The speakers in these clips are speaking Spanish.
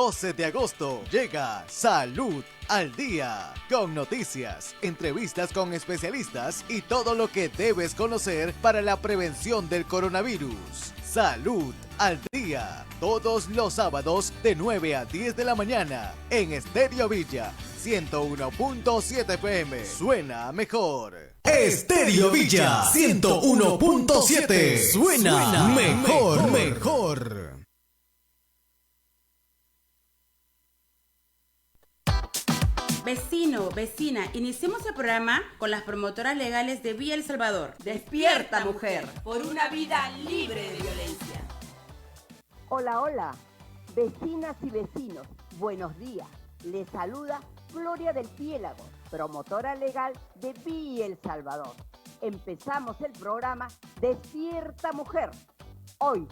12 de agosto llega Salud al Día, con noticias, entrevistas con especialistas y todo lo que debes conocer para la prevención del coronavirus. Salud al Día, todos los sábados de 9 a 10 de la mañana en Estéreo Villa 101.7 FM. Suena mejor. Estéreo Villa 101.7. Suena mejor. Vecino, vecina, iniciemos el programa con las promotoras legales de Villa El Salvador. Despierta, mujer, por una vida libre de violencia. Hola, vecinas y vecinos, buenos días. Les saluda Gloria del Piélago, promotora legal de Villa El Salvador. Empezamos el programa Despierta, mujer. Hoy,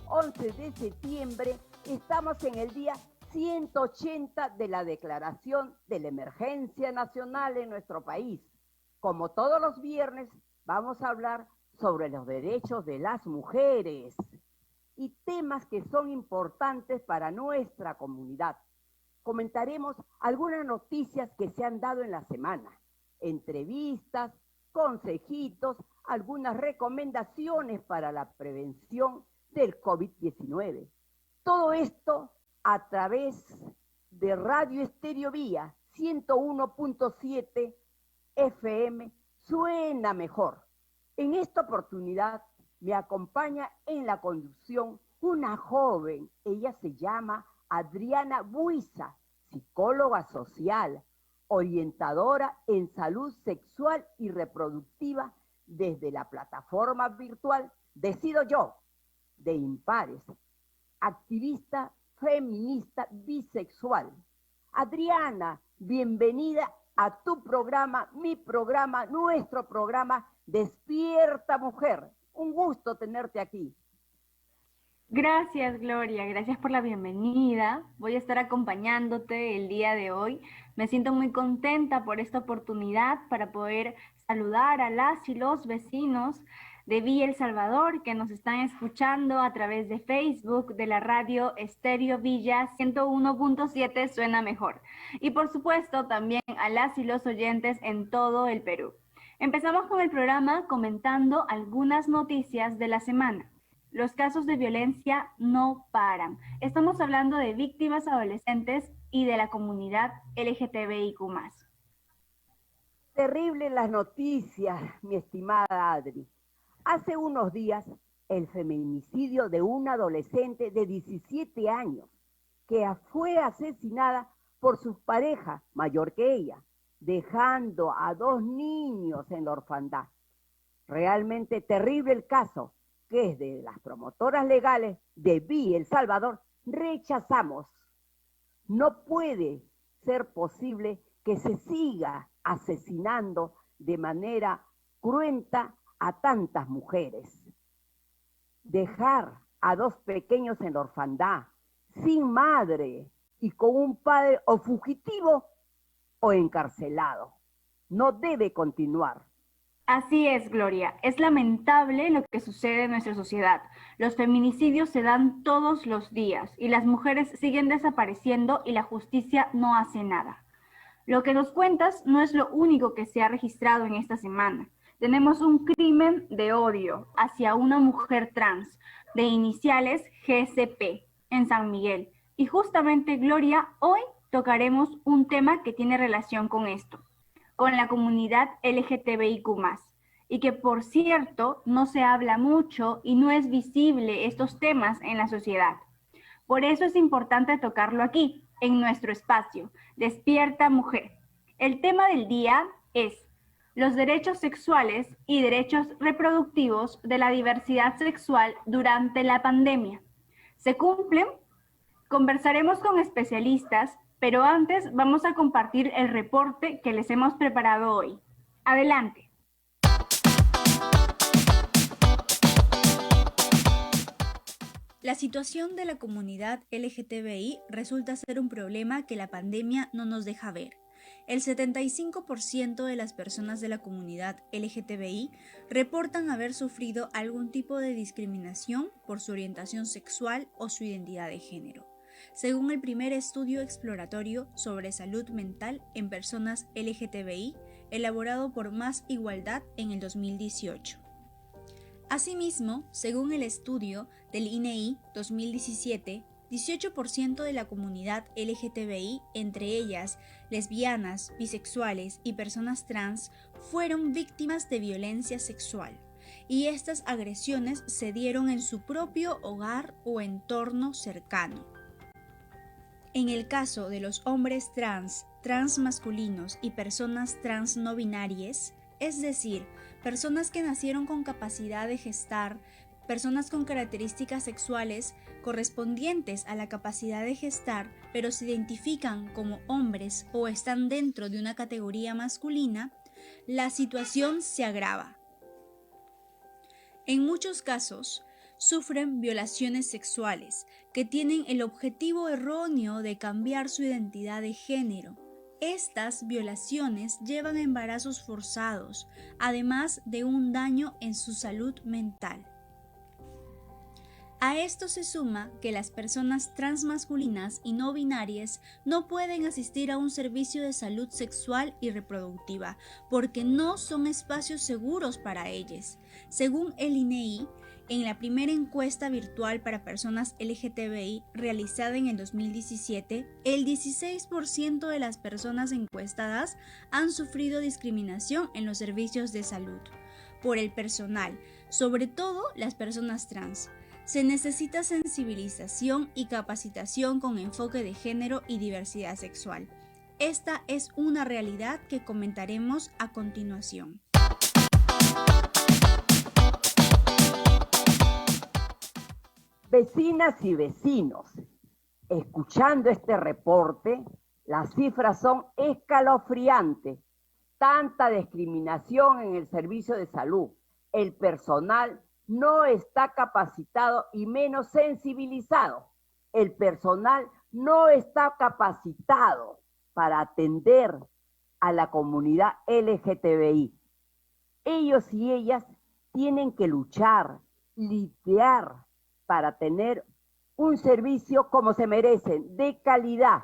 11 de septiembre, estamos en el día 180 de la declaración de la emergencia nacional en nuestro país. Como todos los viernes, vamos a hablar sobre los derechos de las mujeres y temas que son importantes para nuestra comunidad. Comentaremos algunas noticias que se han dado en la semana, entrevistas, consejitos, algunas recomendaciones para la prevención del COVID-19. Todo esto a través de Radio Estéreo Villa 101.7 FM, Suena Mejor. En esta oportunidad me acompaña en la conducción una joven, ella se llama Adriana Buiza, psicóloga social, orientadora en salud sexual y reproductiva desde la plataforma virtual Decido Yo, de Impares, activista feminista bisexual. Adriana, bienvenida a tu programa, mi programa, nuestro programa Despierta Mujer. Un gusto tenerte aquí. Gracias, Gloria, gracias por la bienvenida. Voy a estar acompañándote el día de hoy. Me siento muy contenta por esta oportunidad para poder saludar a las y los vecinos de Villa El Salvador que nos están escuchando a través de Facebook, de la radio Estéreo Villa 101.7 Suena Mejor. Y por supuesto también a las y los oyentes en todo el Perú. Empezamos con el programa comentando algunas noticias de la semana. Los casos de violencia no paran. Estamos hablando de víctimas adolescentes y de la comunidad LGTBIQ+. Terribles las noticias, mi estimada Adri. Hace unos días, el feminicidio de una adolescente de 17 años que fue asesinada por su pareja mayor que ella, dejando a 2 niños en la orfandad. Realmente terrible el caso, que desde las promotoras legales de Villa El Salvador rechazamos. No puede ser posible que se siga asesinando de manera cruenta a tantas mujeres. Dejar a 2 pequeños en la orfandad, sin madre y con un padre o fugitivo o encarcelado, no debe continuar. Así es, Gloria. Es lamentable lo que sucede en nuestra sociedad. Los feminicidios se dan todos los días y las mujeres siguen desapareciendo y la justicia no hace nada. Lo que nos cuentas no es lo único que se ha registrado en esta semana. Tenemos un crimen de odio hacia una mujer trans de iniciales GCP en San Miguel. Y justamente, Gloria, hoy tocaremos un tema que tiene relación con esto, con la comunidad LGTBIQ+, y que por cierto no se habla mucho y no es visible estos temas en la sociedad. Por eso es importante tocarlo aquí, en nuestro espacio, Despierta Mujer. El tema del día es los derechos sexuales y derechos reproductivos de la diversidad sexual durante la pandemia. ¿Se cumplen? Conversaremos con especialistas, pero antes vamos a compartir el reporte que les hemos preparado hoy. Adelante. La situación de la comunidad LGTBI resulta ser un problema que la pandemia no nos deja ver. El 75% de las personas de la comunidad LGTBI reportan haber sufrido algún tipo de discriminación por su orientación sexual o su identidad de género. según el primer estudio exploratorio sobre salud mental en personas LGTBI, elaborado por Más Igualdad en el 2018. Asimismo, según el estudio del INEI 2017, 18% de la comunidad LGTBI, entre ellas lesbianas, bisexuales y personas trans, fueron víctimas de violencia sexual, y estas agresiones se dieron en su propio hogar o entorno cercano. En el caso de los hombres trans, transmasculinos y personas trans no binarias, es decir, personas que nacieron con capacidad de gestar, personas con características sexuales correspondientes a la capacidad de gestar, pero se identifican como hombres o están dentro de una categoría masculina, la situación se agrava. En muchos casos, sufren violaciones sexuales que tienen el objetivo erróneo de cambiar su identidad de género. Estas violaciones llevan a embarazos forzados, además de un daño en su salud mental. A esto se suma que las personas transmasculinas y no binarias no pueden asistir a un servicio de salud sexual y reproductiva porque no son espacios seguros para ellas. Según el INEI, en la primera encuesta virtual para personas LGTBI realizada en el 2017, el 16% de las personas encuestadas han sufrido discriminación en los servicios de salud por el personal, sobre todo las personas trans. Se necesita sensibilización y capacitación con enfoque de género y diversidad sexual. Esta es una realidad que comentaremos a continuación. Vecinas y vecinos, escuchando este reporte, las cifras son escalofriantes. Tanta discriminación en el servicio de salud. El personal no está capacitado y menos sensibilizado. El personal no está capacitado para atender a la comunidad LGTBI. Ellos y ellas tienen que luchar, lidiar para tener un servicio como se merecen, de calidad.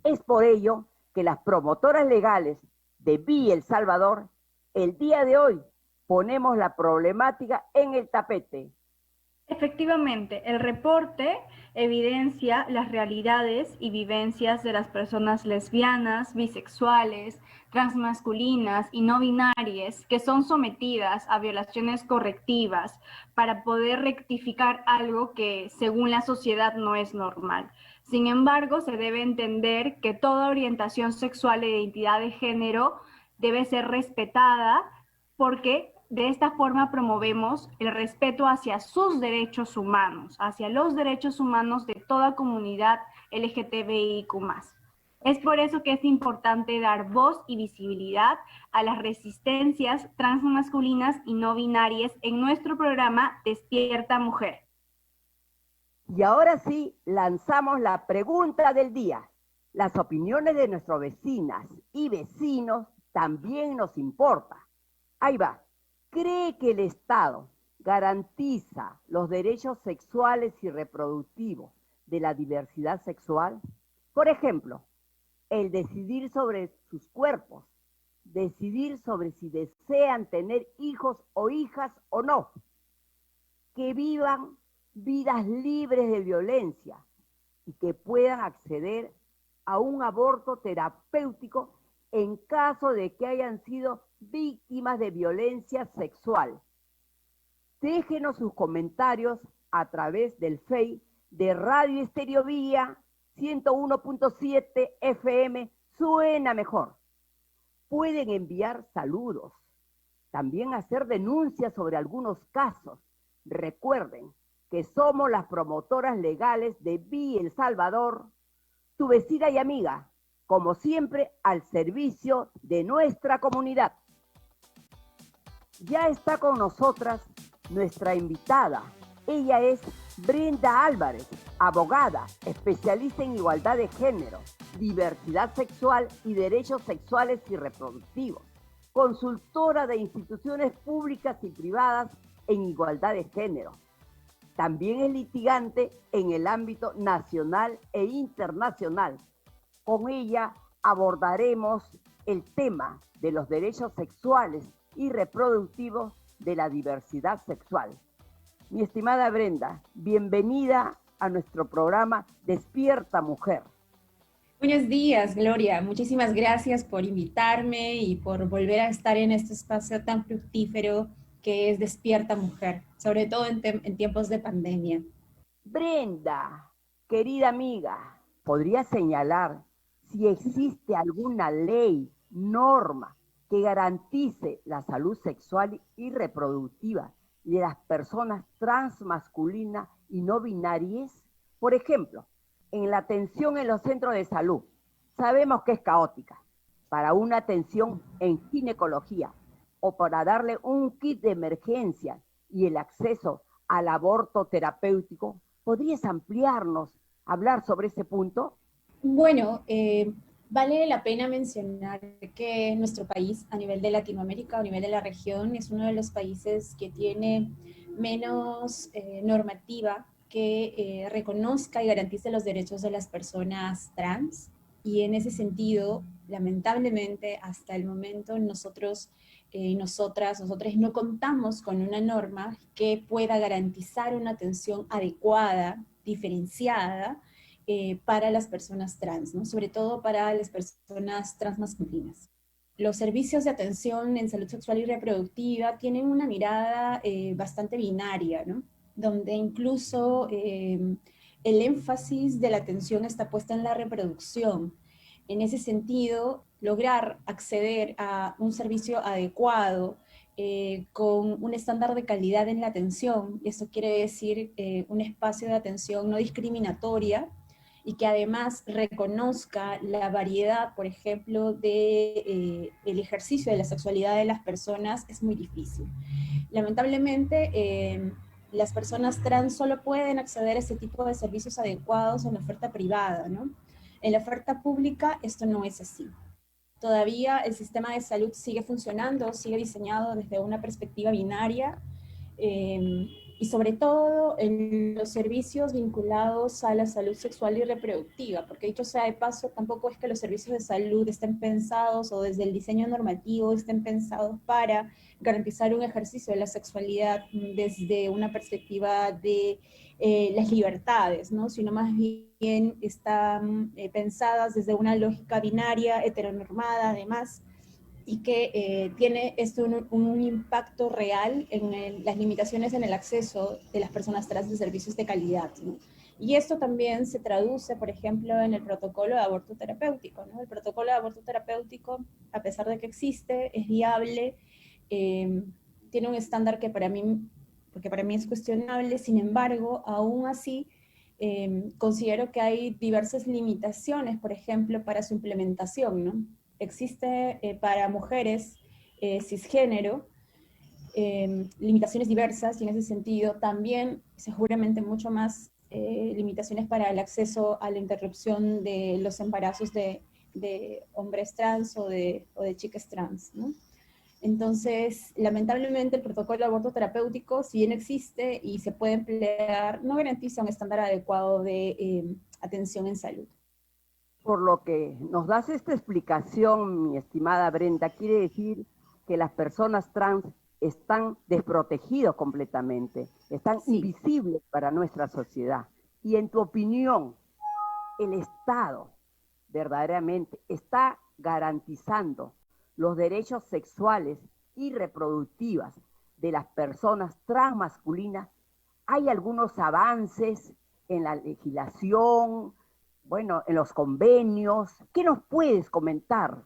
Es por ello que las promotoras legales de BI El Salvador, el día de hoy, ponemos la problemática en el tapete. Efectivamente, el reporte evidencia las realidades y vivencias de las personas lesbianas, bisexuales, transmasculinas y no binarias que son sometidas a violaciones correctivas para poder rectificar algo que según la sociedad no es normal. Sin embargo, se debe entender que toda orientación sexual e identidad de género debe ser respetada porque de esta forma promovemos el respeto hacia sus derechos humanos, hacia los derechos humanos de toda comunidad LGTBIQ+. Es por eso que es importante dar voz y visibilidad a las resistencias transmasculinas y no binarias en nuestro programa Despierta Mujer. Y ahora sí, lanzamos la pregunta del día. Las opiniones de nuestras vecinas y vecinos también nos importan. Ahí va. ¿Cree que el Estado garantiza los derechos sexuales y reproductivos de la diversidad sexual? Por ejemplo, el decidir sobre sus cuerpos, decidir sobre si desean tener hijos o hijas o no, que vivan vidas libres de violencia y que puedan acceder a un aborto terapéutico en caso de que hayan sido víctimas de violencia sexual. Déjenos sus comentarios a través del Face de Radio Estéreo Vía 101.7 FM, suena mejor. Pueden enviar saludos, también hacer denuncias sobre algunos casos. Recuerden que somos las promotoras legales de BI El Salvador, tu vecina y amiga, como siempre, al servicio de nuestra comunidad. Ya está con nosotras nuestra invitada. Ella es Brenda Álvarez, abogada, especialista en igualdad de género, diversidad sexual y derechos sexuales y reproductivos, consultora de instituciones públicas y privadas en igualdad de género. También es litigante en el ámbito nacional e internacional. Con ella abordaremos el tema de los derechos sexuales y reproductivos de la diversidad sexual. Mi estimada Brenda, bienvenida a nuestro programa Despierta Mujer. Buenos días, Gloria. Muchísimas gracias por invitarme y por volver a estar en este espacio tan fructífero que es Despierta Mujer, sobre todo en tiempos de pandemia. Brenda, querida amiga, ¿podría señalar si existe alguna ley, norma que garantice la salud sexual y reproductiva de las personas transmasculinas y no binarias? Por ejemplo, en la atención en los centros de salud, sabemos que es caótica. Para una atención en ginecología o para darle un kit de emergencia y el acceso al aborto terapéutico, ¿podrías ampliarnos, hablar sobre ese punto? Bueno, vale la pena mencionar que nuestro país, a nivel de Latinoamérica, a nivel de la región, es uno de los países que tiene menos normativa que reconozca y garantice los derechos de las personas trans. Y en ese sentido, lamentablemente, hasta el momento nosotros y nosotras no contamos con una norma que pueda garantizar una atención adecuada, diferenciada, para las personas trans, ¿no? Sobre todo para las personas transmasculinas. Los servicios de atención en salud sexual y reproductiva tienen una mirada bastante binaria, ¿no? Donde incluso el énfasis de la atención está puesta en la reproducción. En ese sentido, lograr acceder a un servicio adecuado, con un estándar de calidad en la atención, y eso quiere decir un espacio de atención no discriminatoria, y que además reconozca la variedad, por ejemplo, de el ejercicio de la sexualidad de las personas, es muy difícil. Lamentablemente, las personas trans solo pueden acceder a ese tipo de servicios adecuados en la oferta privada, ¿no? En la oferta pública esto no es así. Todavía el sistema de salud sigue funcionando, sigue diseñado desde una perspectiva binaria, y sobre todo en los servicios vinculados a la salud sexual y reproductiva, porque dicho sea de paso, tampoco es que los servicios de salud estén pensados o desde el diseño normativo estén pensados para garantizar un ejercicio de la sexualidad desde una perspectiva de las libertades, ¿no? Sino más bien están pensadas desde una lógica binaria, heteronormada además, y que tiene esto un impacto real en las limitaciones en el acceso de las personas trans de servicios de calidad, ¿no? Y esto también se traduce, por ejemplo, en el protocolo de aborto terapéutico, ¿no? El protocolo de aborto terapéutico, a pesar de que existe, es viable, tiene un estándar que para mí es cuestionable. Sin embargo, aún así, considero que hay diversas limitaciones, por ejemplo, para su implementación, ¿no? Existe para mujeres cisgénero limitaciones diversas, y en ese sentido también seguramente mucho más limitaciones para el acceso a la interrupción de los embarazos de hombres trans o de chicas trans, ¿no? Entonces, lamentablemente el protocolo de aborto terapéutico, si bien existe y se puede emplear, no garantiza un estándar adecuado de atención en salud. Por lo que nos das esta explicación, mi estimada Brenda, quiere decir que las personas trans están desprotegidos completamente, están invisibles para nuestra sociedad. Y en tu opinión, ¿el Estado verdaderamente está garantizando los derechos sexuales y reproductivos de las personas transmasculinas? ¿Hay algunos avances en la legislación, en los convenios? ¿Qué nos puedes comentar?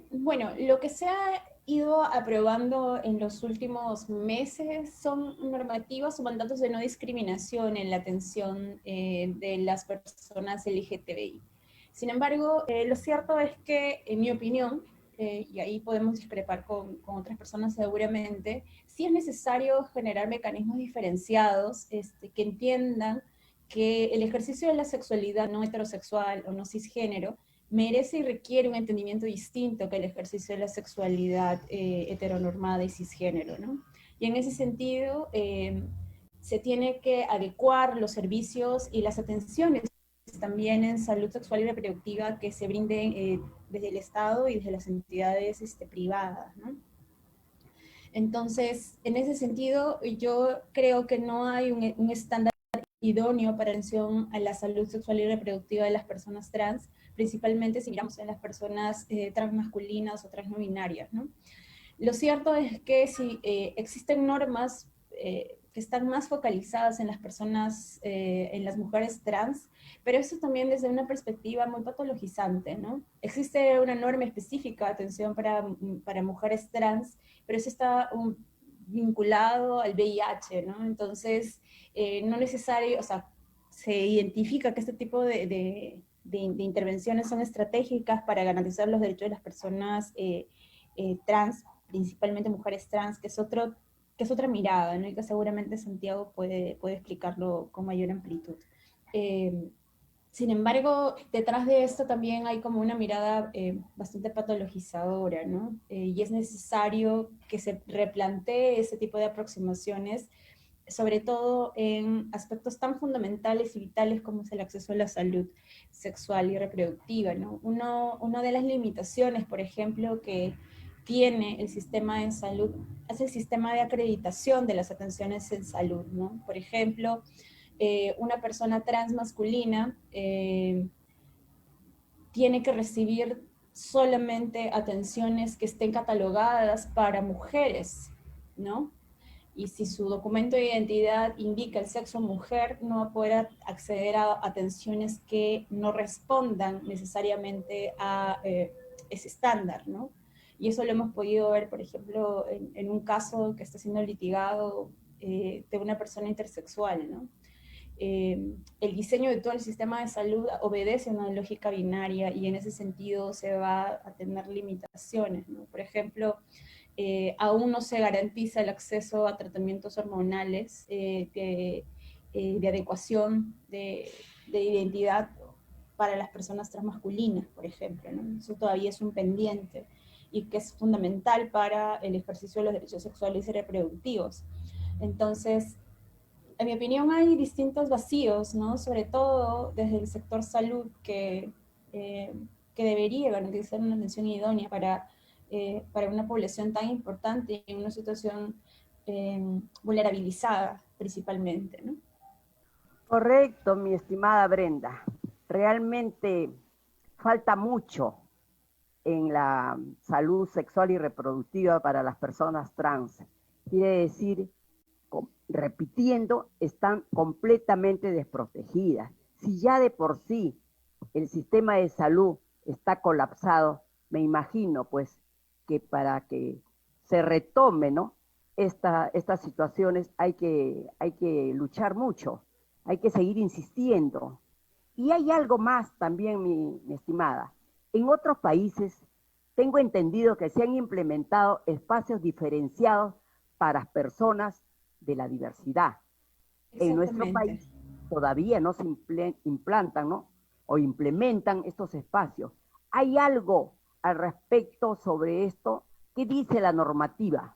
Bueno, lo que se ha ido aprobando en los últimos meses son normativas o mandatos de no discriminación en la atención de las personas LGTBI. Sin embargo, lo cierto es que, en mi opinión, y ahí podemos discrepar con otras personas seguramente, sí es necesario generar mecanismos diferenciados que entiendan que el ejercicio de la sexualidad no heterosexual o no cisgénero merece y requiere un entendimiento distinto que el ejercicio de la sexualidad heteronormada y cisgénero, ¿no? Y en ese sentido, se tiene que adecuar los servicios y las atenciones también en salud sexual y reproductiva que se brinden desde el Estado y desde las entidades privadas, ¿no? Entonces, en ese sentido, yo creo que no hay un estándar idóneo para atención a la salud sexual y reproductiva de las personas trans, principalmente si miramos en las personas transmasculinas o trans no binarias, ¿no? Lo cierto es que si existen normas que están más focalizadas en las personas, en las mujeres trans, pero eso también desde una perspectiva muy patologizante, ¿no? Existe una norma específica de atención para mujeres trans, pero eso está vinculado al VIH, ¿no? Entonces, no necesario, o sea, se identifica que este tipo de intervenciones son estratégicas para garantizar los derechos de las personas trans, principalmente mujeres trans, que es otra mirada, ¿no? Y que seguramente Santiago puede explicarlo con mayor amplitud. Sin embargo, detrás de esto también hay como una mirada bastante patologizadora, ¿no? Y es necesario que se replantee ese tipo de aproximaciones, sobre todo en aspectos tan fundamentales y vitales como es el acceso a la salud sexual y reproductiva, ¿no? Una de las limitaciones, por ejemplo, que tiene el sistema de salud es el sistema de acreditación de las atenciones en salud, ¿no? Por ejemplo, una persona trans masculina tiene que recibir solamente atenciones que estén catalogadas para mujeres, ¿no? Y si su documento de identidad indica el sexo mujer, no va a poder acceder a atenciones que no respondan necesariamente a ese estándar, ¿no? Y eso lo hemos podido ver, por ejemplo, en un caso que está siendo litigado de una persona intersexual, ¿no? El diseño de todo el sistema de salud obedece a una lógica binaria y en ese sentido se va a tener limitaciones, ¿no? Por ejemplo, aún no se garantiza el acceso a tratamientos hormonales de adecuación de identidad para las personas transmasculinas, por ejemplo, ¿no? Eso todavía es un pendiente y que es fundamental para el ejercicio de los derechos sexuales y reproductivos. Entonces, en mi opinión hay distintos vacíos, ¿no? Sobre todo desde el sector salud que debería garantizar una atención idónea para una población tan importante en una situación vulnerabilizada principalmente, ¿no? Correcto, mi estimada Brenda. Realmente falta mucho en la salud sexual y reproductiva para las personas trans. Quiere decir, repitiendo, están completamente desprotegidas. Si ya de por sí el sistema de salud está colapsado, me imagino pues que para que se retome, ¿no? Estas situaciones hay que luchar mucho, hay que seguir insistiendo. Y hay algo más también, mi estimada. En otros países tengo entendido que se han implementado espacios diferenciados para personas de la diversidad. En nuestro país todavía no se implantan, ¿no? O implementan estos espacios. ¿Hay algo al respecto sobre esto? ¿Qué dice la normativa?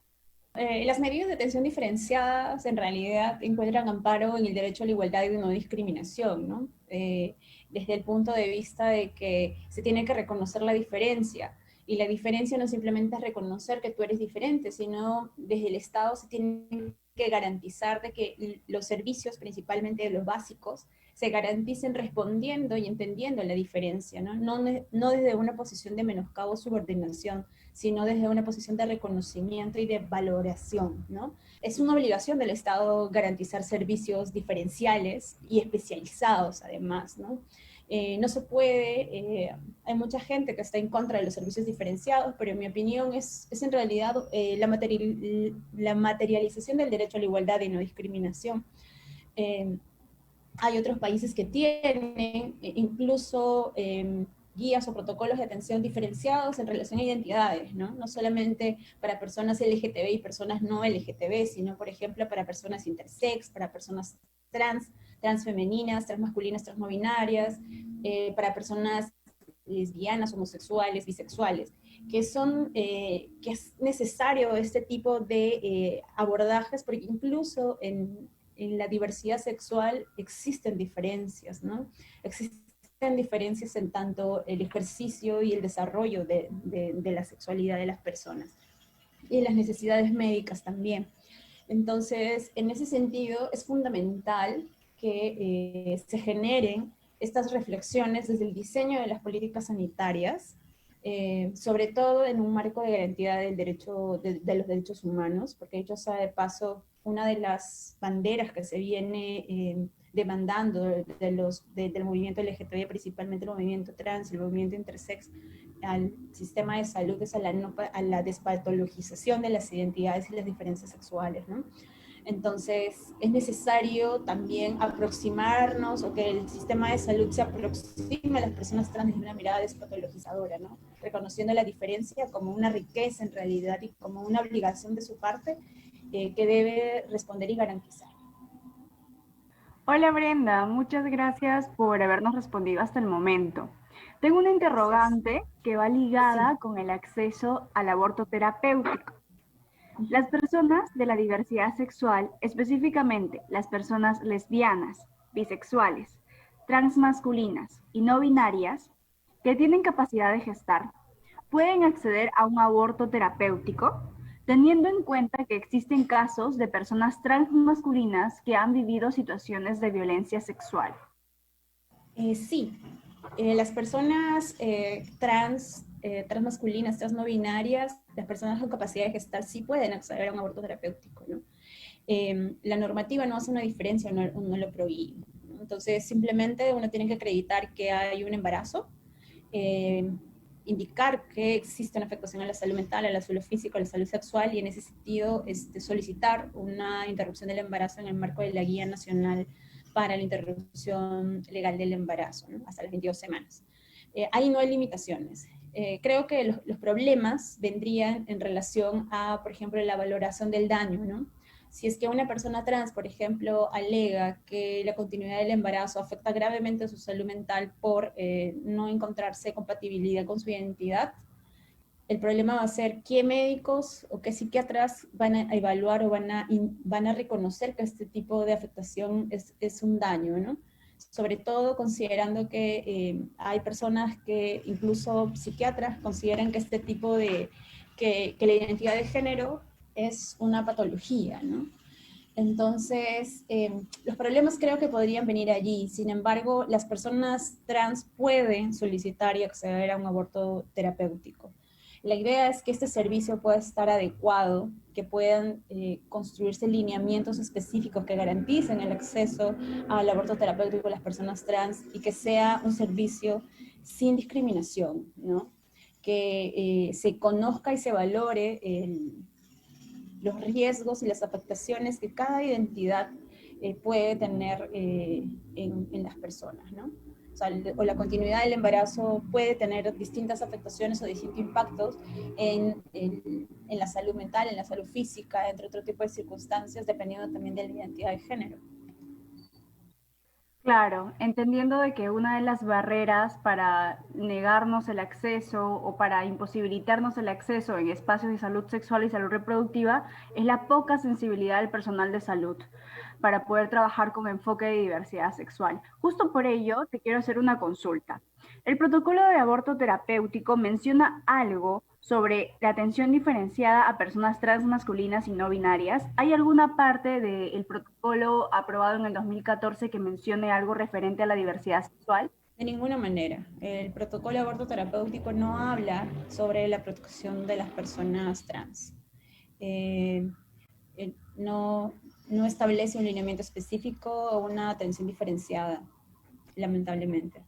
Las medidas de atención diferenciadas en realidad encuentran amparo en el derecho a la igualdad y no discriminación, ¿no? Desde el punto de vista de que se tiene que reconocer la diferencia, y la diferencia no simplemente es reconocer que tú eres diferente, sino desde el Estado se tiene que garantizar de que los servicios, principalmente los básicos, se garanticen respondiendo y entendiendo la diferencia, ¿no? No desde una posición de menoscabo o subordinación, sino desde una posición de reconocimiento y de valoración, ¿no? Es una obligación del Estado garantizar servicios diferenciales y especializados, además, ¿no? No se puede, hay mucha gente que está en contra de los servicios diferenciados, pero en mi opinión es en realidad la materialización del derecho a la igualdad y no discriminación. Hay otros países que tienen incluso guías o protocolos de atención diferenciados en relación a identidades, ¿no? No solamente para personas LGTB y personas no LGTB, sino, por ejemplo, para personas intersex, para personas transfemeninas, transmasculinas, transno-binarias, para personas lesbianas, homosexuales, bisexuales, que es necesario este tipo de abordajes, porque incluso en en la diversidad sexual existen diferencias, ¿no? Existen diferencias en tanto el ejercicio y el desarrollo de la sexualidad de las personas, y las necesidades médicas también. Entonces, en ese sentido, es fundamental que se generen estas reflexiones desde el diseño de las políticas sanitarias, sobre todo en un marco de garantía del derecho, de los derechos humanos, porque dicho sea de paso, una de las banderas que se viene demandando del movimiento LGTB, principalmente el movimiento trans, el movimiento intersex, al sistema de salud, es a la despatologización de las identidades y las diferencias sexuales, ¿no? Entonces, es necesario también aproximarnos, o que el sistema de salud se aproxime a las personas trans desde una mirada despatologizadora, ¿no? Reconociendo la diferencia como una riqueza en realidad y como una obligación de su parte que debe responder y garantizar. Hola Brenda, muchas gracias por habernos respondido hasta el momento. Tengo una interrogante que va ligada con el acceso al aborto terapéutico. Las personas de la diversidad sexual, específicamente las personas lesbianas, bisexuales, transmasculinas y no binarias, que tienen capacidad de gestar, pueden acceder a un aborto terapéutico, teniendo en cuenta que existen casos de personas transmasculinas que han vivido situaciones de violencia sexual. Sí, las personas transmasculinas, trans no binarias, las personas con capacidad de gestar sí pueden acceder a un aborto terapéutico, ¿no? La normativa no hace una diferencia, no lo prohíbe, ¿no? Entonces simplemente uno tiene que acreditar que hay un embarazo, indicar que existe una afectación a la salud mental, a la salud física, a la salud sexual, y en ese sentido solicitar una interrupción del embarazo en el marco de la Guía Nacional para la Interrupción Legal del Embarazo, ¿no? Hasta las 22 semanas. Ahí no hay limitaciones. Creo que los problemas vendrían en relación a, por ejemplo, la valoración del daño, ¿no? Si es que una persona trans, por ejemplo, alega que la continuidad del embarazo afecta gravemente a su salud mental por no encontrarse compatibilidad con su identidad, el problema va a ser qué médicos o qué psiquiatras van a evaluar o van a reconocer que este tipo de afectación es un daño, ¿no? Sobre todo considerando que hay personas que, incluso psiquiatras, consideran que este tipo que la identidad de género es una patología, ¿no? Entonces, los problemas creo que podrían venir allí. Sin embargo, las personas trans pueden solicitar y acceder a un aborto terapéutico. La idea es que este servicio pueda estar adecuado, que puedan construirse lineamientos específicos que garanticen el acceso al aborto terapéutico de las personas trans, y que sea un servicio sin discriminación, ¿no? Que se conozca y se valore los riesgos y las afectaciones que cada identidad puede tener en las personas, ¿no? O la continuidad del embarazo puede tener distintas afectaciones o distintos impactos en la salud mental, en la salud física, entre otro tipo de circunstancias, dependiendo también de la identidad de género. Claro, entendiendo de que una de las barreras para negarnos el acceso o para imposibilitarnos el acceso en espacios de salud sexual y salud reproductiva es la poca sensibilidad del personal de salud para poder trabajar con enfoque de diversidad sexual. Justo por ello, te quiero hacer una consulta. El protocolo de aborto terapéutico menciona algo sobre la atención diferenciada a personas transmasculinas y no binarias. ¿Hay alguna parte del protocolo aprobado en el 2014 que mencione algo referente a la diversidad sexual? De ninguna manera. El protocolo de aborto terapéutico no habla sobre la protección de las personas trans. No establece un lineamiento específico o una atención diferenciada, lamentablemente.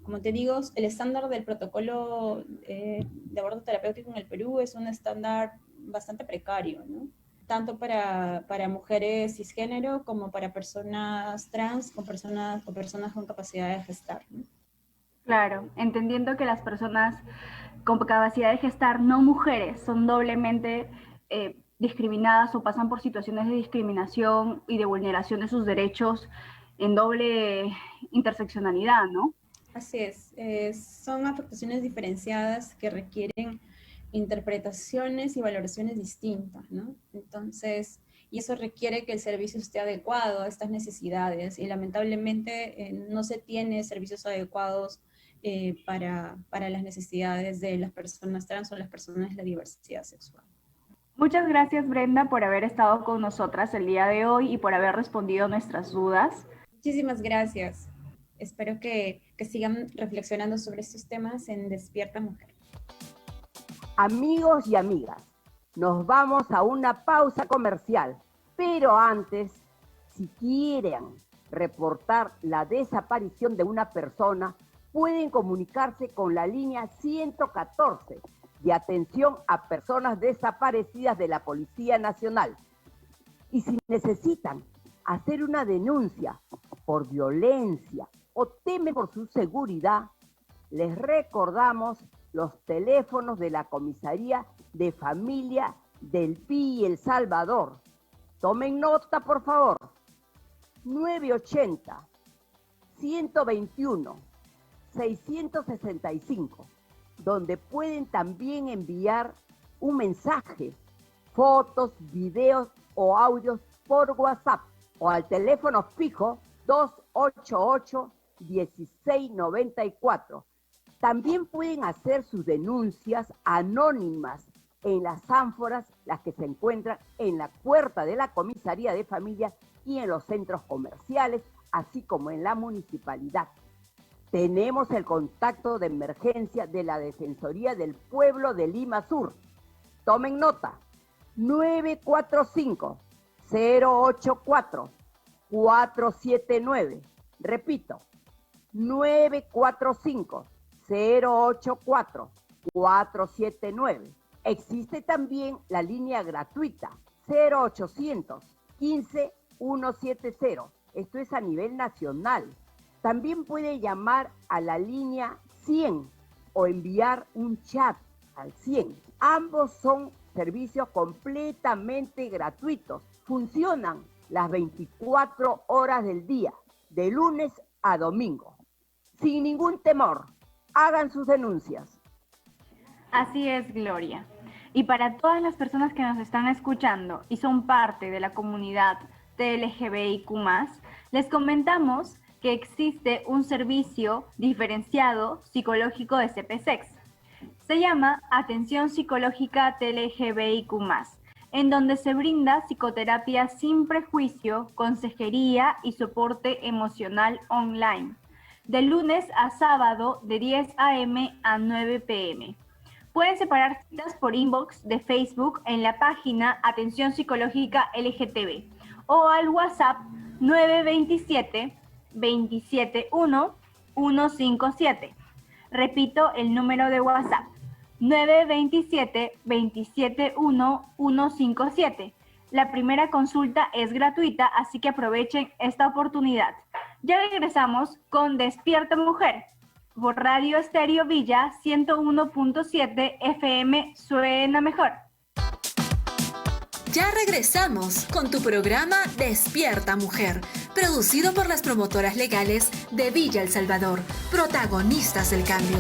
Como te digo, el estándar del protocolo de aborto terapéutico en el Perú es un estándar bastante precario, ¿no? Tanto para mujeres cisgénero como para personas trans o personas con capacidad de gestar, ¿no? Claro, entendiendo que las personas con capacidad de gestar, no mujeres, son doblemente discriminadas o pasan por situaciones de discriminación y de vulneración de sus derechos en doble interseccionalidad, ¿no? Así es, son afectaciones diferenciadas que requieren interpretaciones y valoraciones distintas, ¿no? Entonces, y eso requiere que el servicio esté adecuado a estas necesidades, y lamentablemente no se tiene servicios adecuados para las necesidades de las personas trans o las personas de la diversidad sexual. Muchas gracias, Brenda, por haber estado con nosotras el día de hoy y por haber respondido nuestras dudas. Muchísimas gracias. Espero que sigan reflexionando sobre estos temas en Despierta Mujer. Amigos y amigas, nos vamos a una pausa comercial, pero antes, si quieren reportar la desaparición de una persona, pueden comunicarse con la línea 114 de atención a personas desaparecidas de la Policía Nacional. Y si necesitan hacer una denuncia por violencia o temen por su seguridad, les recordamos los teléfonos de la Comisaría de Familia del PI El Salvador. Tomen nota, por favor. 980-121-665, donde pueden también enviar un mensaje, fotos, videos o audios por WhatsApp o al teléfono fijo 288-1694. También pueden hacer sus denuncias anónimas en las ánforas, las que se encuentran en la puerta de la Comisaría de Familia y en los centros comerciales, así como en la municipalidad. Tenemos el contacto de emergencia de la Defensoría del Pueblo de Lima Sur. Tomen nota, 945-084-479. Repito, 945-084-479. Existe también la línea gratuita 0800 15 170. Esto es a nivel nacional. También puede llamar a la línea 100 o enviar un chat al 100. Ambos son servicios completamente gratuitos. Funcionan las 24 horas del día, de lunes a domingo. Sin ningún temor, hagan sus denuncias. Así es, Gloria. Y para todas las personas que nos están escuchando y son parte de la comunidad LGBTIQ+, les comentamos que existe un servicio diferenciado psicológico de CPSEX. Se llama Atención Psicológica LGBTIQ+, en donde se brinda psicoterapia sin prejuicio, consejería y soporte emocional online, de lunes a sábado de 10 a.m. a 9 p.m. Pueden separar citas por inbox de Facebook en la página Atención Psicológica LGTB o al WhatsApp 927-271-157. Repito el número de WhatsApp, 927-271-157. La primera consulta es gratuita, así que aprovechen esta oportunidad. Ya regresamos con Despierta Mujer por Radio Estéreo Villa 101.7 FM. Suena mejor. Ya regresamos con tu programa Despierta Mujer, producido por las promotoras legales de Villa El Salvador, protagonistas del cambio.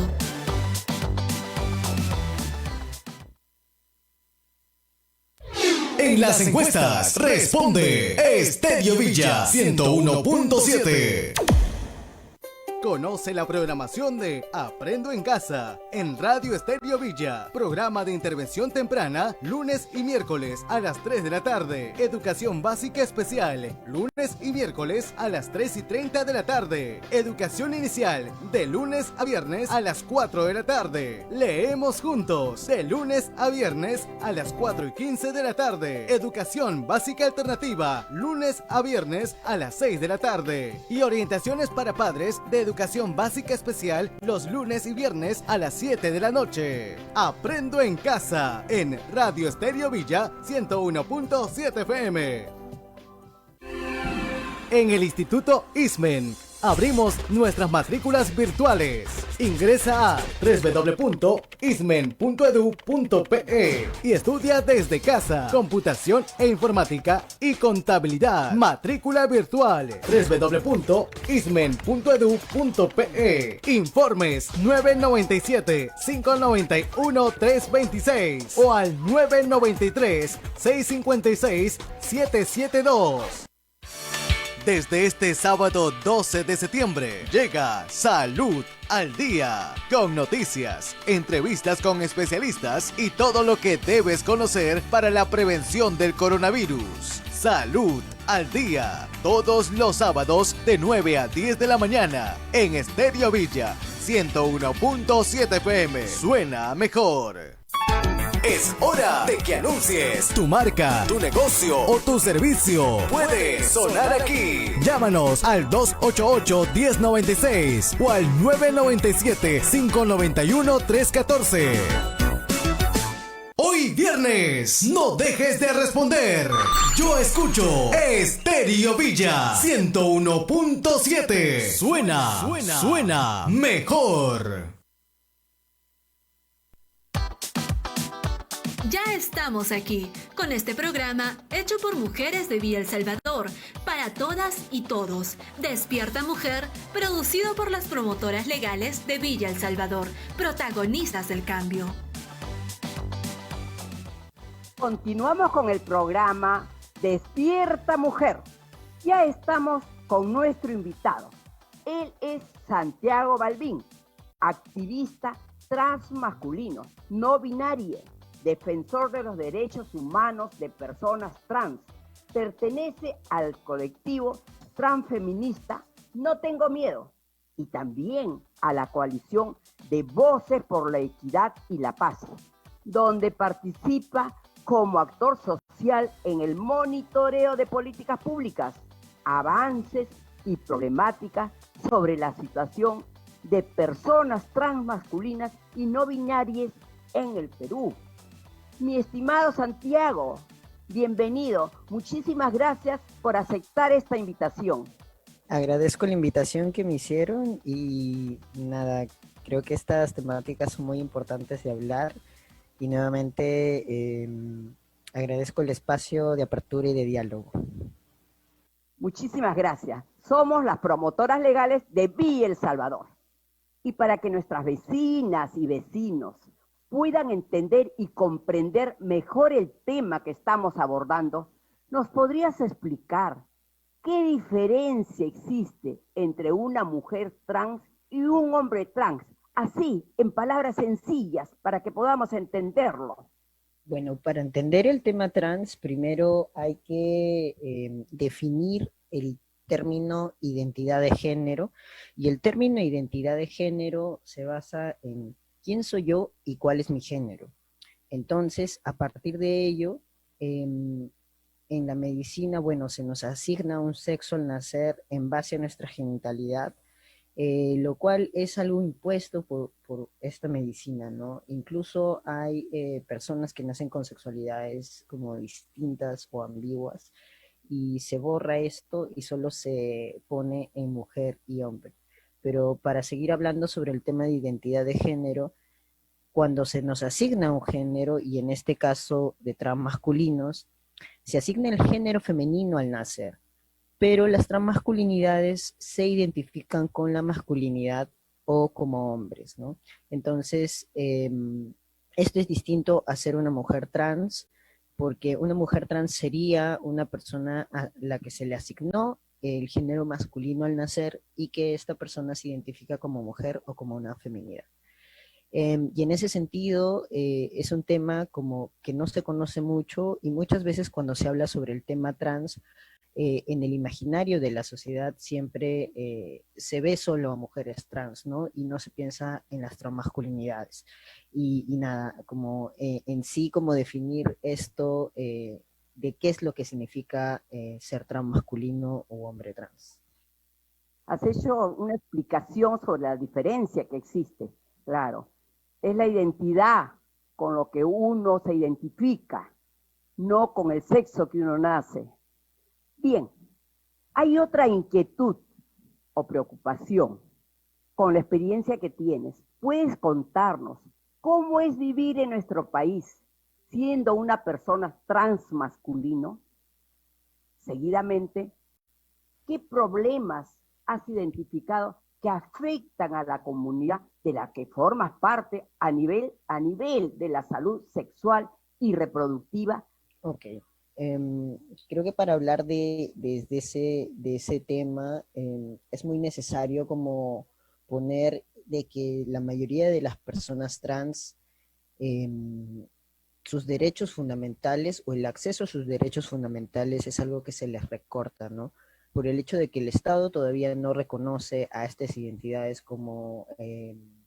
En las encuestas responde Estéreo Villa 101.7. Conoce la programación de Aprendo en Casa en Radio Estéreo Villa. Programa de intervención temprana, lunes y miércoles a las 3 de la tarde. Educación básica especial, lunes y miércoles a las 3:30 de la tarde. Educación inicial, de lunes a viernes a las 4 de la tarde. Leemos juntos, de lunes a viernes a las 4:15 de la tarde. Educación básica alternativa, lunes a viernes a las 6 de la tarde. Y orientaciones para padres de Educación Básica Especial los lunes y viernes a las 7 de la noche. Aprendo en Casa en Radio Estéreo Villa 101.7 FM. En el Instituto ISMEN Abrimos nuestras matrículas virtuales. Ingresa a www.ismen.edu.pe y estudia desde casa computación e informática y contabilidad. Matrícula virtual www.ismen.edu.pe. Informes 997-591-326 o al 993-656-772. Desde este sábado 12 de septiembre llega Salud al Día, con noticias, entrevistas con especialistas y todo lo que debes conocer para la prevención del coronavirus. Salud al Día, todos los sábados de 9 a 10 de la mañana en Estéreo Villa 101.7 FM. Suena mejor. Es hora de que anuncies tu marca, tu negocio o tu servicio. Puede sonar aquí. Llámanos al 288-1096 o al 997-591-314. Hoy viernes, no dejes de responder. Yo escucho Estéreo Villa 101.7. Suena mejor. Ya estamos aquí, con este programa hecho por mujeres de Villa El Salvador, para todas y todos. Despierta Mujer, producido por las promotoras legales de Villa El Salvador, protagonistas del cambio. Continuamos con el programa Despierta Mujer. Ya estamos con nuestro invitado. Él es Santiago Balbín, activista transmasculino, no binario, defensor de los derechos humanos de personas trans. Pertenece al colectivo transfeminista No Tengo Miedo y también a la coalición de Voces por la Equidad y la Paz, donde participa como actor social en el monitoreo de políticas públicas, avances y problemáticas sobre la situación de personas transmasculinas y no binarias en el Perú. Mi estimado Santiago, bienvenido. Muchísimas gracias por aceptar esta invitación. Agradezco la invitación que me hicieron y nada, creo que estas temáticas son muy importantes de hablar y nuevamente agradezco el espacio de apertura y de diálogo. Muchísimas gracias. Somos las promotoras legales de Villa El Salvador. Y para que nuestras vecinas y vecinos puedan entender y comprender mejor el tema que estamos abordando, ¿nos podrías explicar qué diferencia existe entre una mujer trans y un hombre trans? Así, en palabras sencillas, para que podamos entenderlo. Bueno, para entender el tema trans, primero hay que definir el término identidad de género, y el término identidad de género se basa en quién soy yo y cuál es mi género. Entonces, a partir de ello, en la medicina, bueno, se nos asigna un sexo al nacer en base a nuestra genitalidad, lo cual es algo impuesto por esta medicina, ¿no? Incluso hay personas que nacen con sexualidades como distintas o ambiguas, y se borra esto y solo se pone en mujer y hombre. Pero para seguir hablando sobre el tema de identidad de género, cuando se nos asigna un género, y en este caso de transmasculinos, se asigna el género femenino al nacer, pero las transmasculinidades se identifican con la masculinidad o como hombres, ¿no? Entonces, esto es distinto a ser una mujer trans, porque una mujer trans sería una persona a la que se le asignó el género masculino al nacer y que esta persona se identifica como mujer o como una feminidad. Y en ese sentido es un tema como que no se conoce mucho, y muchas veces cuando se habla sobre el tema trans, en el imaginario de la sociedad siempre se ve solo a mujeres trans, ¿no? Y no se piensa en las transmasculinidades. Y nada, como en sí, como definir esto de qué es lo que significa ser transmasculino o hombre trans. Has hecho una explicación sobre la diferencia que existe, claro. Es la identidad con lo que uno se identifica, no con el sexo que uno nace. Bien, hay otra inquietud o preocupación con la experiencia que tienes, puedes contarnos cómo es vivir en nuestro país siendo una persona transmasculino. Seguidamente, ¿qué problemas has identificado que afectan a la comunidad de la que formas parte a nivel de la salud sexual y reproductiva? Ok. Creo que para hablar de ese tema es muy necesario como poner de que la mayoría de las personas trans, sus derechos fundamentales o el acceso a sus derechos fundamentales es algo que se les recorta, ¿no? Por el hecho de que el Estado todavía no reconoce a estas identidades como en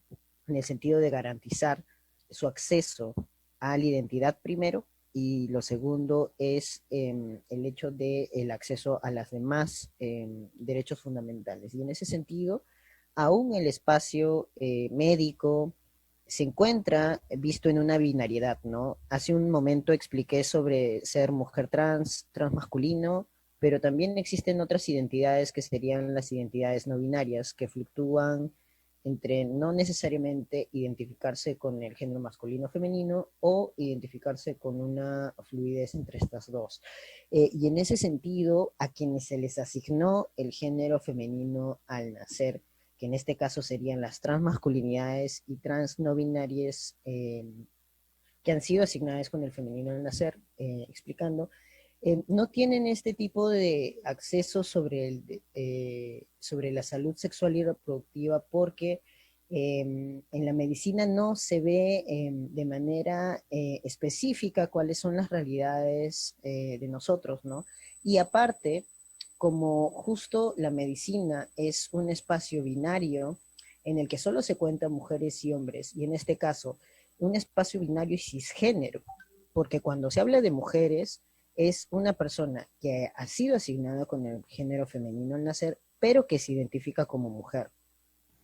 el sentido de garantizar su acceso a la identidad primero, y lo segundo es el hecho del acceso a las demás derechos fundamentales. Y en ese sentido, aún el espacio médico se encuentra visto en una binariedad, ¿no? Hace un momento expliqué sobre ser mujer trans, transmasculino, pero también existen otras identidades que serían las identidades no binarias, que fluctúan entre no necesariamente identificarse con el género masculino o femenino o identificarse con una fluidez entre estas dos. Y en ese sentido, a quienes se les asignó el género femenino al nacer, que en este caso serían las transmasculinidades y trans no binarias que han sido asignadas con el femenino al nacer, explicando, no tienen este tipo de acceso sobre la salud sexual y reproductiva porque en la medicina no se ve de manera específica cuáles son las realidades de nosotros, ¿no? Y aparte, como justo la medicina es un espacio binario en el que solo se cuentan mujeres y hombres, y en este caso, un espacio binario y cisgénero, porque cuando se habla de mujeres, es una persona que ha sido asignada con el género femenino al nacer, pero que se identifica como mujer.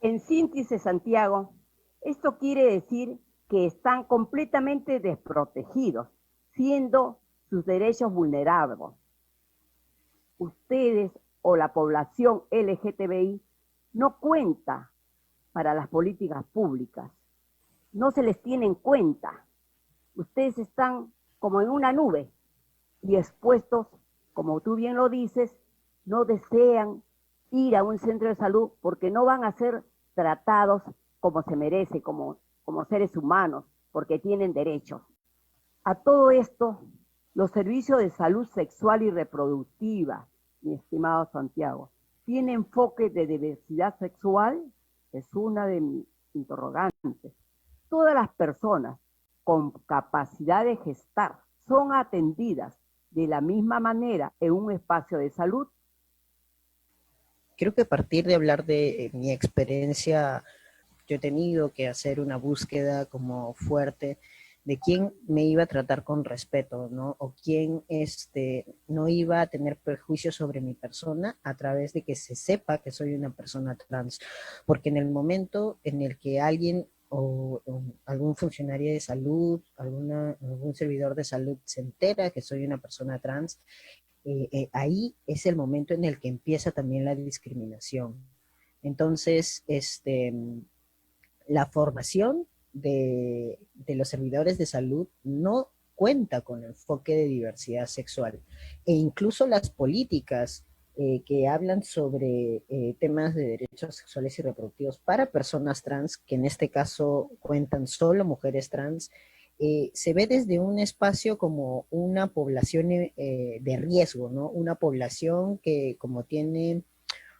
En síntesis, Santiago, esto quiere decir que están completamente desprotegidos, siendo sus derechos vulnerables. Ustedes o la población LGTBI no cuenta para las políticas públicas, no se les tiene en cuenta. Ustedes están como en una nube y expuestos, como tú bien lo dices, no desean ir a un centro de salud porque no van a ser tratados como se merece, como seres humanos, porque tienen derechos. A todo esto, los servicios de salud sexual y reproductiva, mi estimado Santiago, ¿tiene enfoque de diversidad sexual? Es una de mis interrogantes. Todas las personas con capacidad de gestar son atendidas de la misma manera en un espacio de salud. Creo que a partir de hablar de mi experiencia, yo he tenido que hacer una búsqueda como fuerte de quién me iba a tratar con respeto, ¿no? O quién no iba a tener prejuicios sobre mi persona a través de que se sepa que soy una persona trans. Porque en el momento en el que alguien o algún funcionario de salud, algún servidor de salud se entera que soy una persona trans, ahí es el momento en el que empieza también la discriminación. Entonces, la formación de los servidores de salud no cuenta con enfoque de diversidad sexual, e incluso las políticas que hablan sobre temas de derechos sexuales y reproductivos para personas trans, que en este caso cuentan solo mujeres trans, se ve desde un espacio como una población de riesgo, ¿no? Una población que como tiene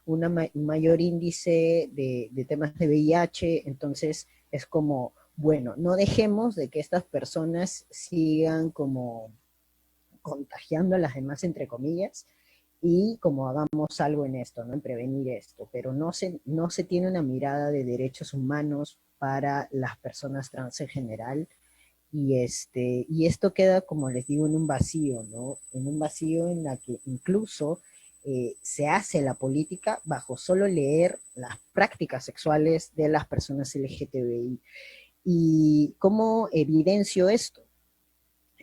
un mayor índice de temas de VIH, entonces es como, bueno, no dejemos de que estas personas sigan como contagiando a las demás, entre comillas, y como hagamos algo en esto, ¿no? En prevenir esto, pero no se tiene una mirada de derechos humanos para las personas trans en general, y esto queda, como les digo, en un vacío, ¿no? En un vacío en la que incluso se hace la política bajo solo leer las prácticas sexuales de las personas LGTBI. ¿Y cómo evidencio esto?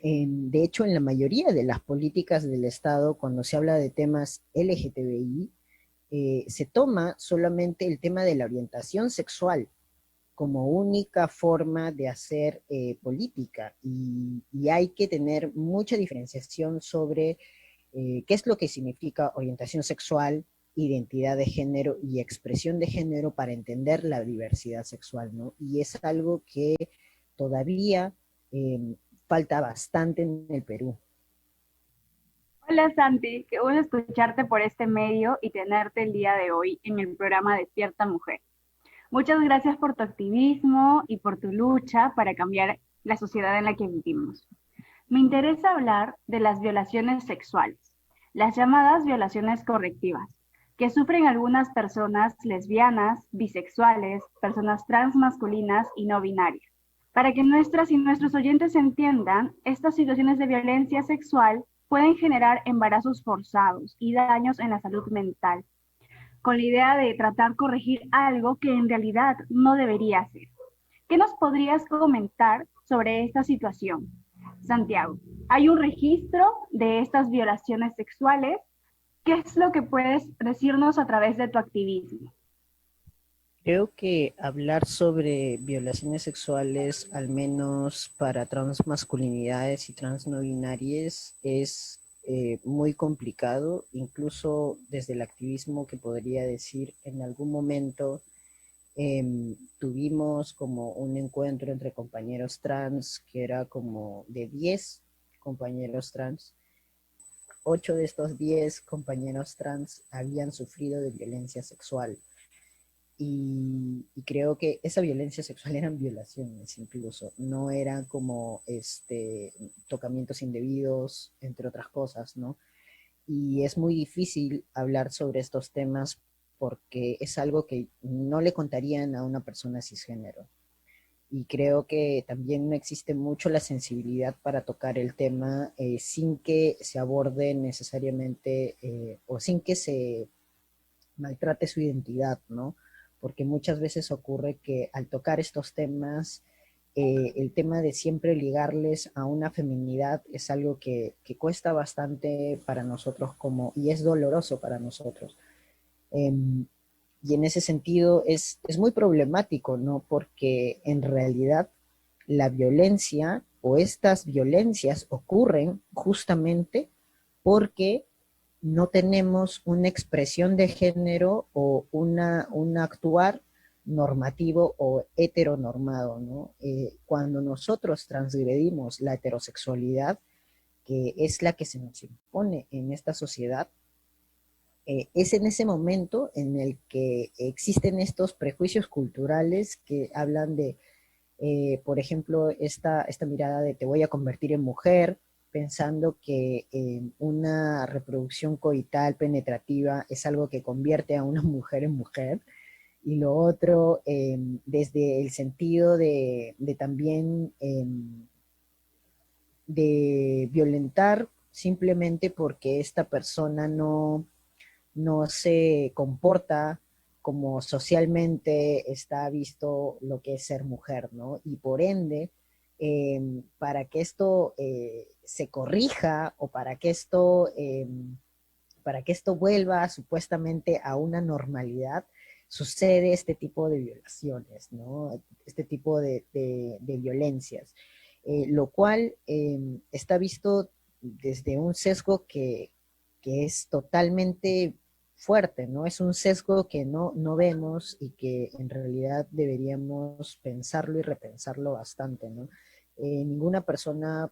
De hecho, en la mayoría de las políticas del Estado, cuando se habla de temas LGTBI, se toma solamente el tema de la orientación sexual como única forma de hacer política, y hay que tener mucha diferenciación sobre qué es lo que significa orientación sexual, identidad de género y expresión de género para entender la diversidad sexual, ¿no? Y es algo que todavía falta bastante en el Perú. Hola Santi, qué bueno escucharte por este medio y tenerte el día de hoy en el programa Despierta Mujer. Muchas gracias por tu activismo y por tu lucha para cambiar la sociedad en la que vivimos. Me interesa hablar de las violaciones sexuales, las llamadas violaciones correctivas, que sufren algunas personas lesbianas, bisexuales, personas transmasculinas y no binarias. Para que nuestras y nuestros oyentes entiendan, estas situaciones de violencia sexual pueden generar embarazos forzados y daños en la salud mental, con la idea de tratar de corregir algo que en realidad no debería ser. ¿Qué nos podrías comentar sobre esta situación, Santiago? ¿Hay un registro de estas violaciones sexuales? ¿Qué es lo que puedes decirnos a través de tu activismo? Creo que hablar sobre violaciones sexuales, al menos para transmasculinidades y transno-binarias, es muy complicado, incluso desde el activismo, que podría decir en algún momento tuvimos como un encuentro entre compañeros trans, que era como de 10 compañeros trans. 8 de estos 10 compañeros trans habían sufrido de violencia sexual. Y creo que esa violencia sexual eran violaciones incluso, no eran como tocamientos indebidos, entre otras cosas, ¿no? Y es muy difícil hablar sobre estos temas porque es algo que no le contarían a una persona cisgénero. Y creo que también no existe mucho la sensibilidad para tocar el tema sin que se aborde necesariamente o sin que se maltrate su identidad, ¿no? Porque muchas veces ocurre que al tocar estos temas, el tema de siempre ligarles a una feminidad es algo que cuesta bastante para nosotros y es doloroso para nosotros. Y en ese sentido es muy problemático, ¿no? Porque en realidad la violencia o estas violencias ocurren justamente porque no tenemos una expresión de género o un actuar normativo o heteronormado, ¿no? Cuando nosotros transgredimos la heterosexualidad, que es la que se nos impone en esta sociedad, es en ese momento en el que existen estos prejuicios culturales que hablan de, por ejemplo, esta mirada de te voy a convertir en mujer, pensando que una reproducción coital penetrativa es algo que convierte a una mujer en mujer, y lo otro desde el sentido de también de violentar simplemente porque esta persona no se comporta como socialmente está visto lo que es ser mujer, ¿no? Y por ende, para que esto se corrija o para que esto vuelva supuestamente a una normalidad, sucede este tipo de violaciones, ¿no? Este tipo de violencias, lo cual está visto desde un sesgo que es totalmente fuerte, ¿no? Es un sesgo que no vemos y que en realidad deberíamos pensarlo y repensarlo bastante, ¿no? Ninguna persona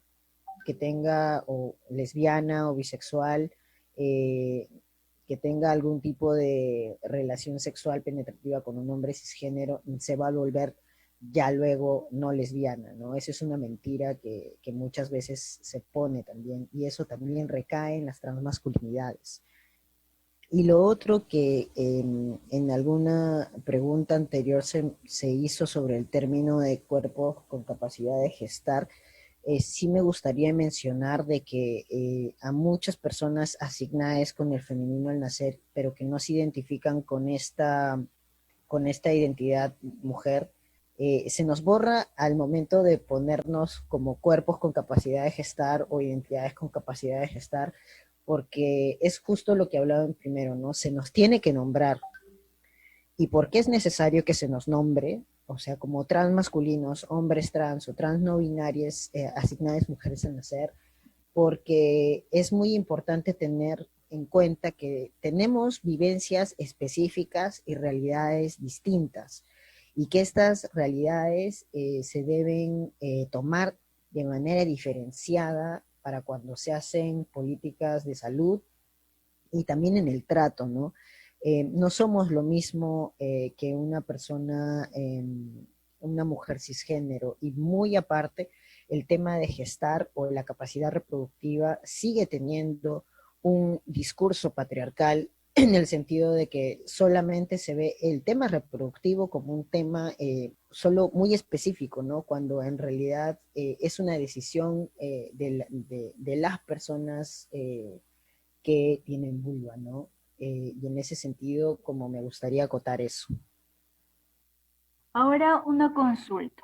que tenga o lesbiana o bisexual, que tenga algún tipo de relación sexual penetrativa con un hombre cisgénero, se va a volver ya luego no lesbiana, ¿no? Eso es una mentira que muchas veces se pone también, y eso también recae en las transmasculinidades. Y lo otro que en alguna pregunta anterior se hizo sobre el término de cuerpo con capacidad de gestar, sí me gustaría mencionar de que a muchas personas asignadas con el femenino al nacer, pero que no se identifican con esta identidad mujer, se nos borra al momento de ponernos como cuerpos con capacidad de gestar o identidades con capacidad de gestar, porque es justo lo que hablaban primero, ¿no? Se nos tiene que nombrar. ¿Y por qué es necesario que se nos nombre? O sea, como transmasculinos, hombres trans o trans no binarias, asignadas mujeres al nacer, porque es muy importante tener en cuenta que tenemos vivencias específicas y realidades distintas, y que estas realidades se deben tomar de manera diferenciada para cuando se hacen políticas de salud y también en el trato, ¿no? No somos lo mismo que una persona, una mujer cisgénero, y muy aparte, el tema de gestar o la capacidad reproductiva sigue teniendo un discurso patriarcal en el sentido de que solamente se ve el tema reproductivo como un tema solo muy específico, ¿no? Cuando en realidad es una decisión de las personas que tienen vulva, ¿no? Y en ese sentido, como me gustaría acotar eso. Ahora una consulta.